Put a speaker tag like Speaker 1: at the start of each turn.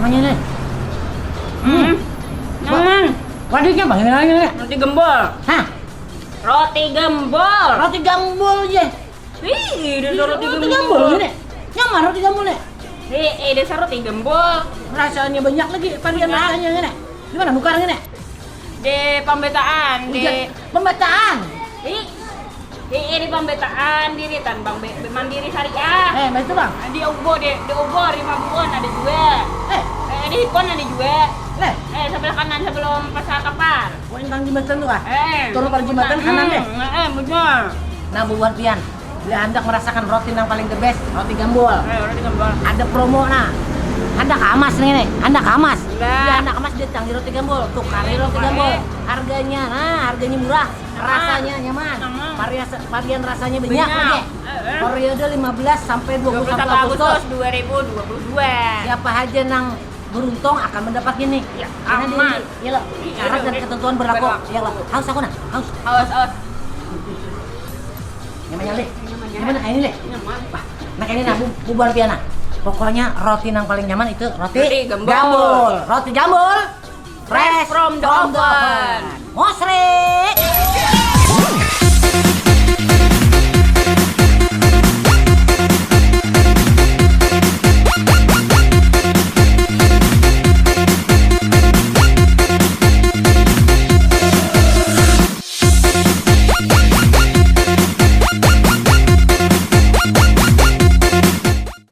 Speaker 1: Namanya nih.
Speaker 2: Namanya
Speaker 1: Wadihnya bagaimana nih?
Speaker 2: roti gembol.
Speaker 1: Hah?
Speaker 2: Roti gembol.
Speaker 1: Roti gambol ya.
Speaker 2: Wih, dasar roti
Speaker 1: Roti
Speaker 2: gembol.
Speaker 1: gambol ini. Nyaman roti gambol nih.
Speaker 2: Dasar roti gembol.
Speaker 1: Rasanya banyak lagi, varian
Speaker 2: Banyak.
Speaker 1: rasanya ini. Gimana nukarnya ini?
Speaker 2: Di pembetaan, di
Speaker 1: Pembataan.
Speaker 2: di pembetaan diri tan Bang Mandiri Syariah.
Speaker 1: Betul bang.
Speaker 2: Di Ubo 5.000-an ada juga. Di Hikon ada juga. Sebelah kanan sebelum pasar kapal.
Speaker 1: Kau intang jembatan tuh kah? Turun pada
Speaker 2: betul.
Speaker 1: jembatan kanan deh.
Speaker 2: Betul.
Speaker 1: Nah buat pian, bila hendak merasakan roti yang paling the best, roti gambol.
Speaker 2: Roti gembol.
Speaker 1: Ada promo nah. Hendak amas nih, hendak amas.
Speaker 2: Udah.
Speaker 1: Dia hendak amas dia canggih roti gambol. Tukari roti gambol. Harganya, harganya murah. Rasanya nyaman. Varian rasanya banyak lagi. Periode 15 sampai 21
Speaker 2: 21
Speaker 1: Agustus.
Speaker 2: Agustus 2022.
Speaker 1: Siapa aja nang beruntung akan mendapat ini.
Speaker 2: Ya,
Speaker 1: Karena
Speaker 2: aman.
Speaker 1: Iya loh. Syarat dan ketentuan berlaku. Iya loh. Haus aku nah, haus.
Speaker 2: Awas.
Speaker 1: Gimana deh? Gimana ini deh?
Speaker 2: Nyaman.
Speaker 1: Nah ini nah bubar piana. Pokoknya roti yang paling nyaman itu roti
Speaker 2: Roti gembol.
Speaker 1: gambol. Roti gambol.
Speaker 2: Fresh from the oven.
Speaker 1: Mosre.